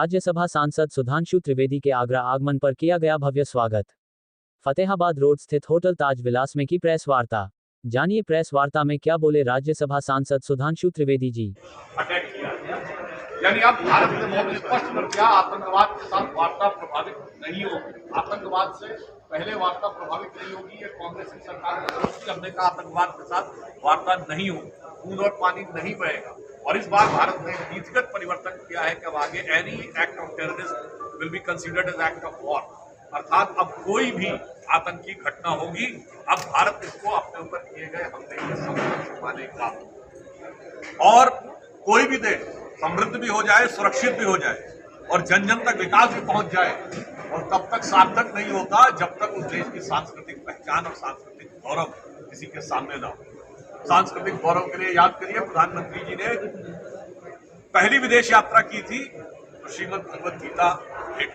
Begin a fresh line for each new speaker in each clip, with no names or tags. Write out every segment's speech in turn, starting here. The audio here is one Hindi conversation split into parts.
राज्यसभा सांसद सुधांशु त्रिवेदी के आगरा आगमन पर किया गया भव्य स्वागत। फतेहाबाद रोड स्थित होटल ताज विलास में की प्रेस वार्ता। जानिए प्रेस वार्ता में क्या बोले राज्यसभा सांसद सुधांशु त्रिवेदी जी।
यानी अब भारत ने बहुत स्पष्ट कर दिया, आतंकवाद के साथ वार्ता प्रभावित नहीं होगी। आतंकवाद से पहले वार्ता प्रभावित नहीं होगी। ये कांग्रेस की सरकार का कोशिश करने का आतंकवाद के साथ वार्ता नहीं होगी, खून और पानी नहीं बहेगा। और इस बार भारत ने नीतिगत परिवर्तन किया है कि अब आगे any act of terrorism will be considered as act of war, अर्थात अब कोई भी आतंकी घटना होगी, अब भारत इसको अपने ऊपर किए गए हमले के संरक्षण मानेगा। और कोई भी देश समृद्ध भी हो जाए, सुरक्षित भी हो जाए और जन जन तक विकास भी पहुंच जाए, और तब तक सार्थक नहीं होता जब तक उस देश की सांस्कृतिक पहचान और सांस्कृतिक गौरव किसी के सामने ना हो। सांस्कृतिक गौरव के लिए याद करिए, प्रधानमंत्री जी ने पहली विदेश यात्रा की थी तो श्रीमद् भगवद गीता भेंट,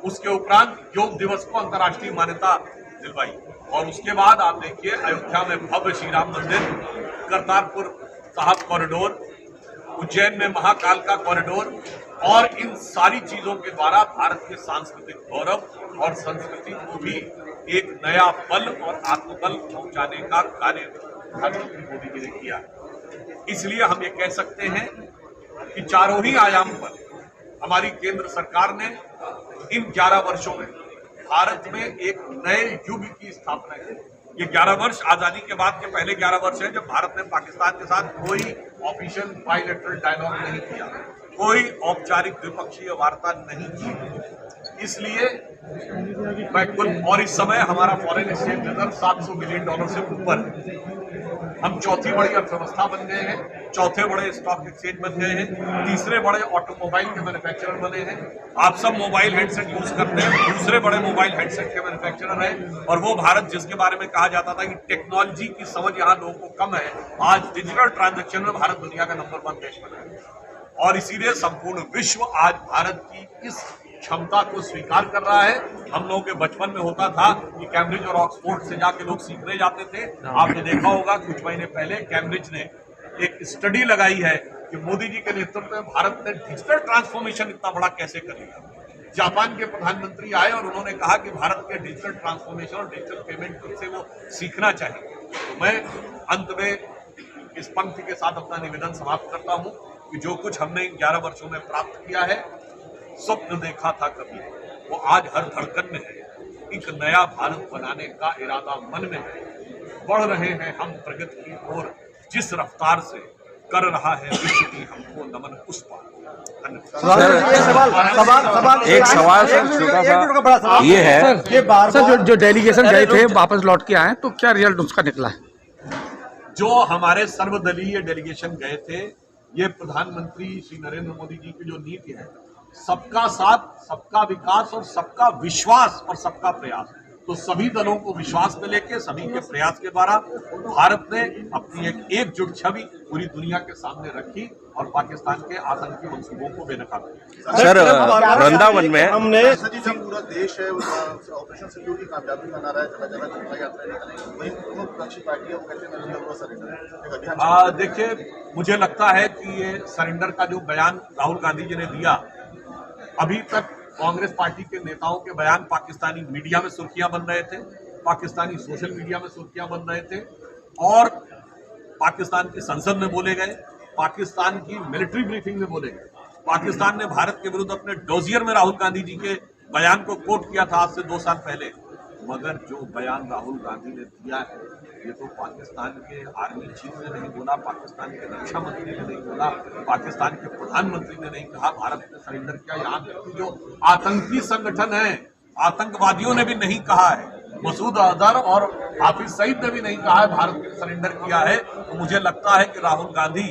उसके उपरांत योग दिवस को अंतर्राष्ट्रीय मान्यता दिलवाई, और उसके बाद आप देखिए अयोध्या में भव्य श्री राम मंदिर, करतारपुर साहब कॉरिडोर, उज्जैन में महाकाल का कॉरिडोर, और इन सारी चीजों के द्वारा भारत के सांस्कृतिक गौरव और संस्कृति को भी एक नया बल और आत्मबल पहुंचाने का कार्य प्रधानमंत्री मोदी जी ने किया। इसलिए हम ये कह सकते हैं कि चारों ही आयाम पर हमारी केंद्र सरकार ने इन 11 वर्षों में भारत में एक नए युग की स्थापना की। ये 11 वर्ष आजादी के बाद के पहले 11 वर्ष है जब भारत ने पाकिस्तान के साथ कोई ऑफिशियल बायलैटरल डायलॉग नहीं किया, कोई औपचारिक द्विपक्षीय वार्ता नहीं की। इसलिए मैं कुल, और इस समय हमारा फॉरेन एक्सचेंज रिजर्व $700 बिलियन से ऊपर है। हम चौथी बड़ी अर्थव्यवस्था बन गए हैं, चौथे बड़े स्टॉक एक्सचेंज बन गए हैं, तीसरे बड़े ऑटोमोबाइल के मैन्युफैक्चरर बने हैं। आप सब मोबाइल हेडसेट यूज करते हैं, दूसरे बड़े मोबाइल हेडसेट के मैन्युफैक्चरर हैं। और वो भारत जिसके बारे में कहा जाता था कि टेक्नोलॉजी की समझ यहाँ लोगों को कम है, आज डिजिटल ट्रांजैक्शन में भारत दुनिया का नंबर 1 देश बना है। और इसीलिए संपूर्ण विश्व आज भारत की इस क्षमता को स्वीकार कर रहा है। हम लोगों के बचपन में होता था कि कैम्ब्रिज और ऑक्सफोर्ड से जाके लोग सीखने जाते थे। आपने देखा होगा कुछ महीने पहले कैम्ब्रिज ने एक स्टडी लगाई है कि मोदी जी के नेतृत्व में भारत ने डिजिटल ट्रांसफॉर्मेशन इतना बड़ा कैसे कर लिया। जापान के प्रधानमंत्री आए और उन्होंने कहा कि भारत के डिजिटल ट्रांसफॉर्मेशन और डिजिटल पेमेंट से वो सीखना चाहिए। तो मैं अंत में इस पंक्ति के साथ अपना निवेदन समाप्त करता हूं कि जो कुछ हमने इन 11 वर्षों में प्राप्त किया है, स्वप्न देखा था कभी, वो आज हर धड़कन में है। एक नया भारत बनाने का इरादा मन में है। बढ़ रहे हैं हम प्रगति की ओर, जिस रफ्तार से कर रहा है विश्व की हमको नमन उस पार।
एक सवाल छोटा सा ये है कि जो डेलीगेशन गए थे वापस लौट के आए, तो क्या रिजल्ट उसका निकला है?
जो हमारे सर्वदलीय डेलीगेशन गए थे, ये प्रधानमंत्री श्री नरेंद्र मोदी जी की जो नीति है, सबका साथ, सबका विकास और सबका विश्वास और सबका प्रयास, तो सभी दलों को विश्वास में लेके सभी के प्रयास के द्वारा भारत ने अपनी एक एकजुट छवि पूरी दुनिया के सामने रखी और पाकिस्तान के आतंकी मंसूबों को बेनकाब किया।
सर, वृंदावन में हमने
पूरा देश है ऑपरेशन सिंदूर की कामयाबी मना रहा है, जगह जगह चुनाव यात्रा निकलेगी, वही दोनों विपक्षी पार्टियां वो कहते हैं।
देखिए, मुझे लगता है कि ये सरेंडर का जो बयान राहुल गांधी जी ने दिया, अभी तक कांग्रेस पार्टी के नेताओं के बयान पाकिस्तानी मीडिया में सुर्खियां बन रहे थे, पाकिस्तानी सोशल मीडिया में सुर्खियां बन रहे थे, और पाकिस्तान की संसद में बोले गए, पाकिस्तान की मिलिट्री ब्रीफिंग में बोले गए। पाकिस्तान ने भारत के विरुद्ध अपने डोजियर में राहुल गांधी जी के बयान को कोट किया था आज से 2 साल पहले। मगर जो बयान राहुल गांधी ने दिया है, ये तो पाकिस्तान के आर्मी चीफ ने नहीं बोला, पाकिस्तान के रक्षा मंत्री ने नहीं बोला, पाकिस्तान के प्रधानमंत्री ने नहीं कहा भारत ने सरेंडर किया। यहाँ तक कि जो आतंकी संगठन है, आतंकवादियों ने भी नहीं कहा है, मसूद अजहर और हाफिज सईद ने भी नहीं कहा है भारत ने सरेंडर किया है। तो मुझे लगता है कि राहुल गांधी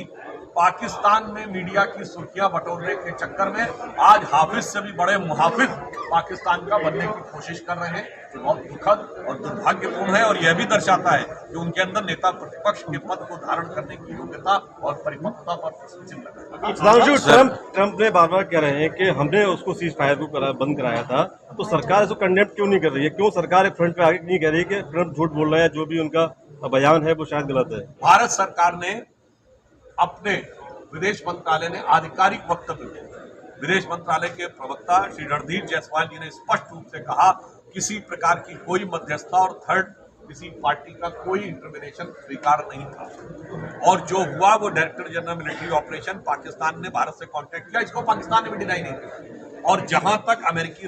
पाकिस्तान में मीडिया की सुर्खियां बटोरने के चक्कर में आज हाफिज से भी बड़े मुहाफिज पाकिस्तान का बनने की कोशिश कर रहे हैं, जो बहुत दुखद और दुर्भाग्यपूर्ण है। और यह भी दर्शाता है कि उनके अंदर नेता प्रतिपक्ष के पद को धारण करने की योग्यता और परिपक्वता पर प्रश्न चिन्ह लगा।
ट्रंप ने बार बार कह रहे हैं कि हमने उसको सीज फायर को बंद कराया था, तो सरकार इसको कंडेम क्यों नहीं कर रही है? क्यों सरकार फ्रंट पे आगे नहीं कह रही है कि ट्रंप झूठ बोल रहे हैं, जो भी उनका बयान है वो शायद गलत है?
भारत सरकार ने अपने विदेश मंत्रालय ने आधिकारिक वक्तव्य दिया विदेश मंत्रालय के प्रवक्ता श्री रणधीर जायसवाल जी ने स्पष्ट रूप से कहा किसी प्रकार की कोई मध्यस्थता और थर्ड किसी पार्टी का कोई इंटरवेंशन स्वीकार नहीं था और जो हुआ वो director general military operation Pakistan ने भारत से कांटेक्ट किया, इसको पाकिस्तान ने भी डिनाई नहीं किया। और जहां तक अमेरिकी